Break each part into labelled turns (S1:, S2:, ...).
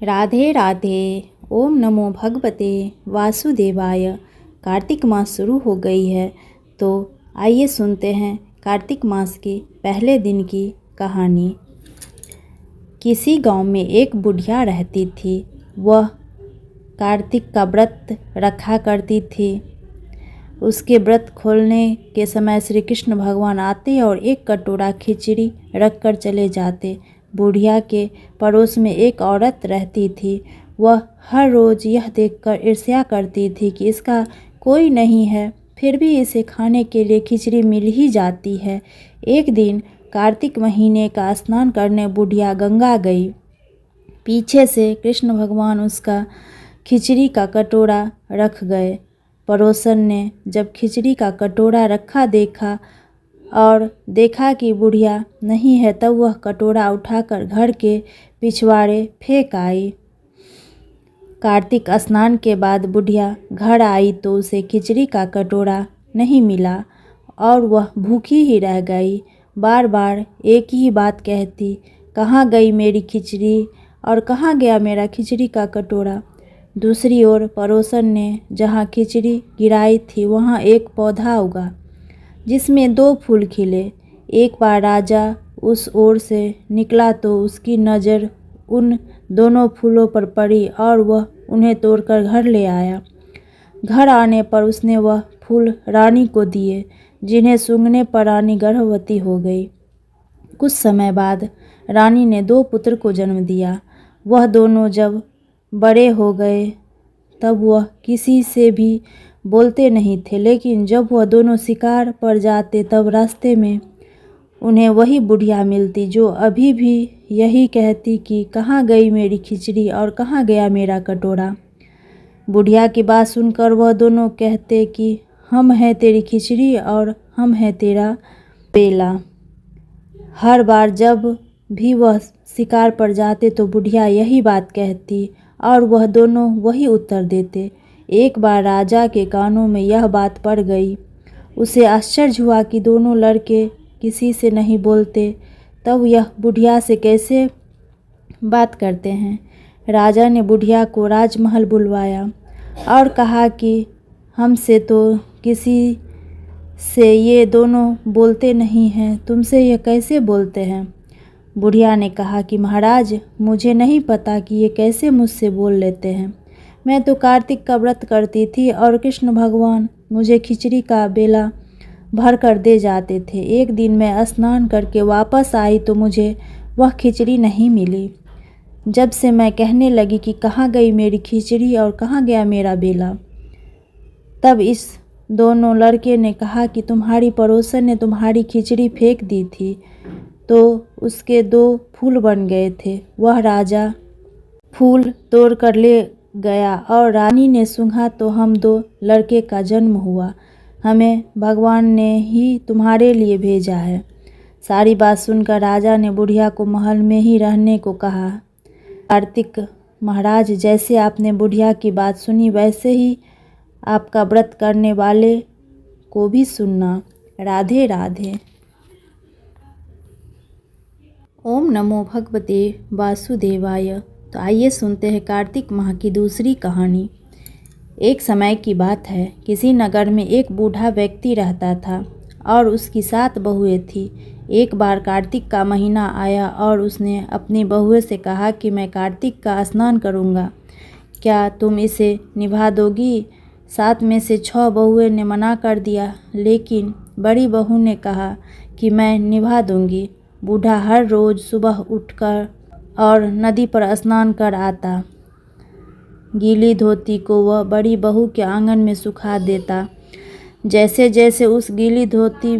S1: राधे राधे। ओम नमो भगवते वासुदेवाय। कार्तिक मास शुरू हो गई है, तो आइए सुनते हैं कार्तिक मास के पहले दिन की कहानी। किसी गांव में एक बुढ़िया रहती थी। वह कार्तिक का व्रत रखा करती थी। उसके व्रत खोलने के समय श्री कृष्ण भगवान आते और एक कटोरा खिचड़ी रख कर चले जाते। बुढ़िया के पड़ोस में एक औरत रहती थी। वह हर रोज़ यह देखकर ईर्ष्या करती थी कि इसका कोई नहीं है, फिर भी इसे खाने के लिए खिचड़ी मिल ही जाती है। एक दिन कार्तिक महीने का स्नान करने बुढ़िया गंगा गई। पीछे से कृष्ण भगवान उसका खिचड़ी का कटोरा रख गए। पड़ोसन ने जब खिचड़ी का कटोरा रखा देखा और देखा कि बुढ़िया नहीं है, तब वह कटोरा उठाकर घर के पिछवाड़े फेंक आई। कार्तिक स्नान के बाद बुढ़िया घर आई तो उसे खिचड़ी का कटोरा नहीं मिला और वह भूखी ही रह गई। बार बार एक ही बात कहती, कहाँ गई मेरी खिचड़ी और कहाँ गया मेरा खिचड़ी का कटोरा। दूसरी ओर पड़ोसन ने जहाँ खिचड़ी गिराई थी वहाँ एक पौधा उगा जिसमें 2 फूल खिले। एक बार राजा उस ओर से निकला तो उसकी नज़र उन दोनों फूलों पर पड़ी और वह उन्हें तोड़कर घर ले आया। घर आने पर उसने वह फूल रानी को दिए, जिन्हें सूंघने पर रानी गर्भवती हो गई। कुछ समय बाद रानी ने 2 पुत्र को जन्म दिया। वह दोनों जब बड़े हो गए तब वह किसी से भी बोलते नहीं थे, लेकिन जब वह दोनों शिकार पर जाते तब रास्ते में उन्हें वही बुढ़िया मिलती जो अभी भी यही कहती कि कहाँ गई मेरी खिचड़ी और कहाँ गया मेरा कटोरा। बुढ़िया की बात सुनकर वह दोनों कहते कि हम हैं तेरी खिचड़ी और हम हैं तेरा बेला। हर बार जब भी वह शिकार पर जाते तो बुढ़िया यही बात कहती और वह दोनों वही उत्तर देते। एक बार राजा के कानों में यह बात पड़ गई। उसे आश्चर्य हुआ कि दोनों लड़के किसी से नहीं बोलते, तब यह बुढ़िया से कैसे बात करते हैं। राजा ने बुढ़िया को राजमहल बुलवाया और कहा कि हमसे तो किसी से ये दोनों बोलते नहीं हैं, तुमसे ये कैसे बोलते हैं। बुढ़िया ने कहा कि महाराज, मुझे नहीं पता कि ये कैसे मुझसे बोल लेते हैं। मैं तो कार्तिक का व्रत करती थी और कृष्ण भगवान मुझे खिचड़ी का बेला भर कर दे जाते थे। एक दिन मैं स्नान करके वापस आई तो मुझे वह खिचड़ी नहीं मिली। जब से मैं कहने लगी कि कहाँ गई मेरी खिचड़ी और कहाँ गया मेरा बेला, तब इस दोनों लड़के ने कहा कि तुम्हारी पड़ोसन ने तुम्हारी खिचड़ी फेंक दी थी तो उसके 2 फूल बन गए थे। वह राजा फूल तोड़ कर ले गया और रानी ने सूंघा तो हम 2 लड़के का जन्म हुआ। हमें भगवान ने ही तुम्हारे लिए भेजा है। सारी बात सुनकर राजा ने बुढ़िया को महल में ही रहने को कहा। कार्तिक महाराज, जैसे आपने बुढ़िया की बात सुनी वैसे ही आपका व्रत करने वाले को भी सुनना। राधे राधे। ओम नमो भगवते वासुदेवाय। तो आइए सुनते हैं कार्तिक माह की दूसरी कहानी। एक समय की बात है, किसी नगर में एक बूढ़ा व्यक्ति रहता था और उसकी 7 बहुएं थी। एक बार कार्तिक का महीना आया और उसने अपनी बहुएं से कहा कि मैं कार्तिक का स्नान करूँगा, क्या तुम इसे निभा दोगी। 7 में से 6 बहुएं ने मना कर दिया, लेकिन बड़ी बहू ने कहा कि मैं निभा दूँगी। बूढ़ा हर रोज़ सुबह उठकर और नदी पर स्नान कर आता। गीली धोती को वह बड़ी बहू के आंगन में सुखा देता। जैसे जैसे उस गीली धोती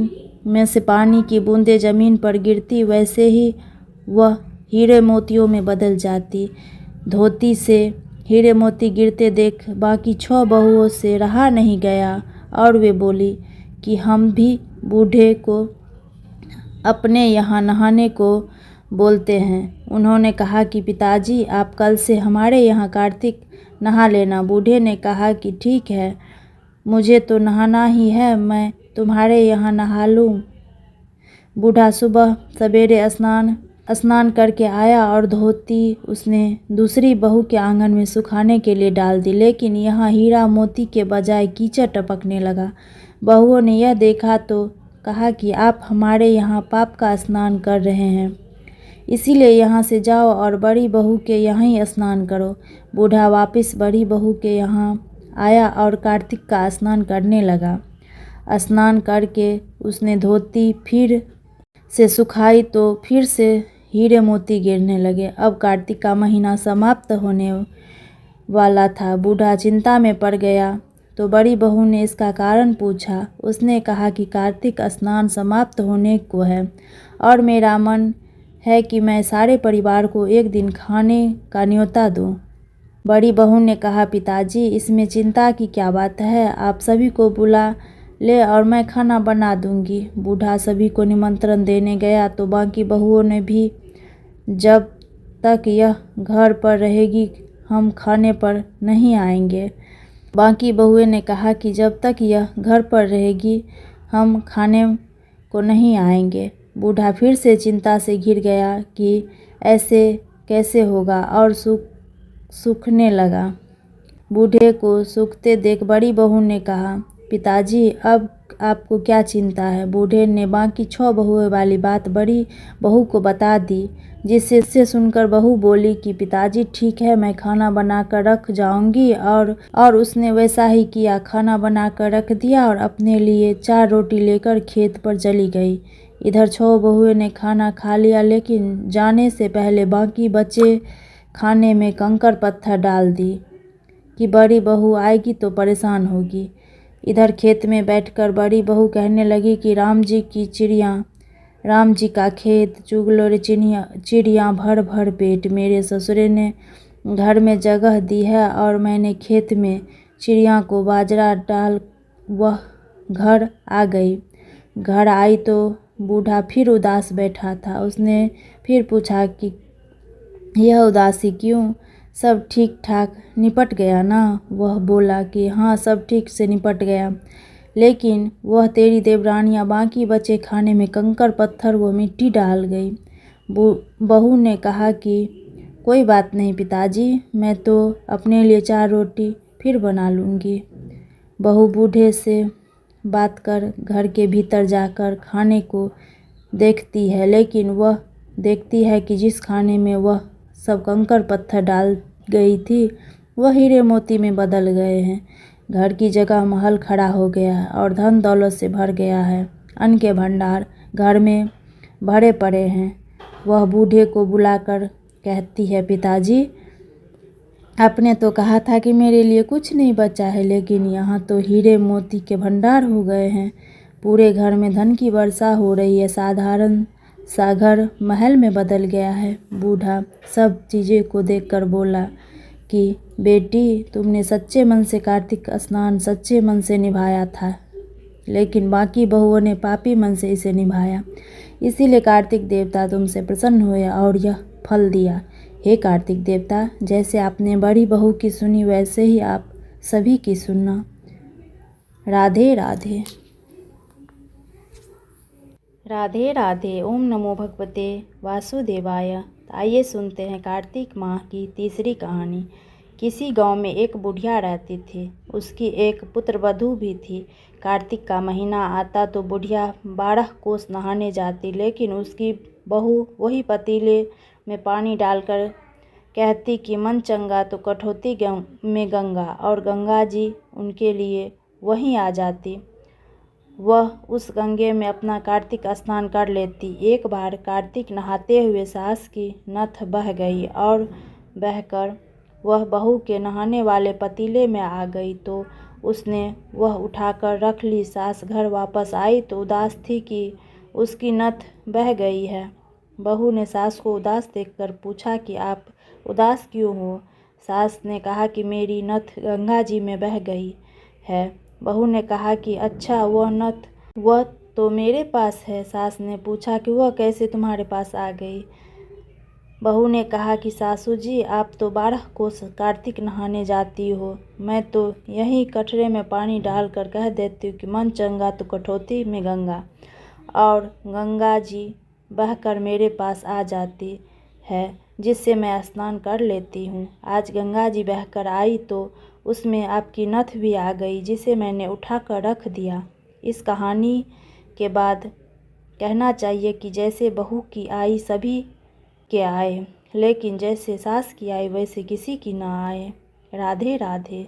S1: में से पानी की बूंदें ज़मीन पर गिरती, वैसे ही वह हीरे मोतियों में बदल जाती। धोती से हीरे मोती गिरते देख बाकी 6 बहुओं से रहा नहीं गया और वे बोली कि हम भी बूढ़े को अपने यहाँ नहाने को बोलते हैं। उन्होंने कहा कि पिताजी, आप कल से हमारे यहाँ कार्तिक नहा लेना। बूढ़े ने कहा कि ठीक है, मुझे तो नहाना ही है, मैं तुम्हारे यहाँ नहा लूँ। बूढ़ा सुबह सवेरे स्नान स्नान करके आया और धोती उसने दूसरी बहू के आंगन में सुखाने के लिए डाल दी, लेकिन यहाँ हीरा मोती के बजाय कीचड़ टपकने लगा। बहुओं ने यह देखा तो कहा कि आप हमारे यहाँ पाप का स्नान कर रहे हैं, इसीलिए यहाँ से जाओ और बड़ी बहू के यहाँ ही स्नान करो। बूढ़ा वापस बड़ी बहू के यहाँ आया और कार्तिक का स्नान करने लगा। स्नान करके उसने धोती फिर से सुखाई तो फिर से हीरे मोती गिरने लगे। अब कार्तिक का महीना समाप्त होने वाला था। बूढ़ा चिंता में पड़ गया तो बड़ी बहू ने इसका कारण पूछा। उसने कहा कि कार्तिक स्नान समाप्त होने को है और मेरा मन है कि मैं सारे परिवार को एक दिन खाने का न्योता दूं। बड़ी बहू ने कहा, पिताजी इसमें चिंता की क्या बात है, आप सभी को बुला ले और मैं खाना बना दूंगी। बूढ़ा सभी को निमंत्रण देने गया तो बाकी बहुओं ने भी, जब तक यह घर पर रहेगी हम खाने पर नहीं आएंगे। बाकी बहुओं ने कहा कि जब तक यह घर पर रहेगी हम खाने को नहीं आएंगे। बूढ़ा फिर से चिंता से घिर गया कि ऐसे कैसे होगा और सूखने लगा। बूढ़े को सूखते देख बड़ी बहू ने कहा, पिताजी अब आपको क्या चिंता है। बूढ़े ने बाकी 6 बहुओं वाली बात बड़ी बहू को बता दी, जिससे सुनकर बहू बोली कि पिताजी ठीक है, मैं खाना बनाकर रख जाऊंगी। और उसने वैसा ही किया। खाना बनाकर रख दिया और अपने लिए 4 रोटी लेकर खेत पर चली गई। इधर 6 बहुओं ने खाना खा लिया, लेकिन जाने से पहले बाकी बचे खाने में कंकड़ पत्थर डाल दी कि बड़ी बहू आएगी तो परेशान होगी। इधर खेत में बैठकर बड़ी बहू कहने लगी कि राम जी का खेत, चुगलो रे चिड़िया भर भर पेट। मेरे ससुरे ने घर में जगह दी है और मैंने खेत में चिड़िया को बाजरा डाल वह घर आ गई। घर आई तो बूढ़ा फिर उदास बैठा था। उसने फिर पूछा कि यह उदासी क्यों, सब ठीक ठाक निपट गया ना। वह बोला कि हाँ, सब ठीक से निपट गया, लेकिन वह तेरी देवरानियाँ बाकी बचे खाने में कंकड़ पत्थर व मिट्टी डाल गई। बहू ने कहा कि कोई बात नहीं पिताजी, मैं तो अपने लिए 4 रोटी फिर बना लूँगी। बहू बूढ़े से बात कर घर के भीतर जाकर खाने को देखती है, लेकिन वह देखती है कि जिस खाने में वह सब कंकड़ पत्थर डाल गई थी वह हीरे मोती में बदल गए हैं। घर की जगह महल खड़ा हो गया है और धन दौलत से भर गया है। अन्न के भंडार घर में भरे पड़े हैं। वह बूढ़े को बुलाकर कहती है, पिताजी आपने तो कहा था कि मेरे लिए कुछ नहीं बचा है, लेकिन यहाँ तो हीरे मोती के भंडार हो गए हैं। पूरे घर में धन की वर्षा हो रही है। साधारण सा घर महल में बदल गया है। बूढ़ा सब चीज़ें को देखकर बोला कि बेटी, तुमने सच्चे मन से कार्तिक स्नान सच्चे मन से निभाया था, लेकिन बाकी बहुओं ने पापी मन से इसे निभाया, इसीलिए कार्तिक देवता तुमसे प्रसन्न हुए और यह फल दिया। हे कार्तिक देवता, जैसे आपने बड़ी बहू की सुनी वैसे ही आप सभी की सुनना। राधे राधे। राधे राधे। ओम नमो भगवते वासुदेवाय। आइए सुनते हैं कार्तिक माह की तीसरी कहानी। किसी गांव में एक बुढ़िया रहती थी। उसकी एक पुत्रवधू भी थी। कार्तिक का महीना आता तो बुढ़िया 12 कोस नहाने जाती, लेकिन उसकी बहू वही पतीले में पानी डालकर कहती कि मन चंगा तो कठौती में गंगा, और गंगा जी उनके लिए वहीं आ जाती। वह उस गंगे में अपना कार्तिक स्नान कर लेती। एक बार कार्तिक नहाते हुए सास की नथ बह गई और बहकर वह बहू के नहाने वाले पतीले में आ गई तो उसने वह उठाकर रख ली। सास घर वापस आई तो उदास थी कि उसकी नथ बह गई है। बहू ने सास को उदास देखकर पूछा कि आप उदास क्यों हो। सास ने कहा कि मेरी नथ गंगा जी में बह गई है। बहू ने कहा कि अच्छा, वह नथ वह तो मेरे पास है। सास ने पूछा कि वह कैसे तुम्हारे पास आ गई। बहू ने कहा कि सासू जी, आप तो 12 कोस कार्तिक नहाने जाती हो, मैं तो यहीं कटरे में पानी डालकर कह देती हूँ कि मन चंगा तो कठौती में गंगा, और गंगा जी बहकर मेरे पास आ जाती है, जिससे मैं स्नान कर लेती हूँ। आज गंगा जी बहकर आई तो उसमें आपकी नथ भी आ गई, जिसे मैंने उठाकर रख दिया। इस कहानी के बाद कहना चाहिए कि जैसे बहू की आई सभी के आए, लेकिन जैसे सास की आई वैसे किसी की ना आए। राधे राधे।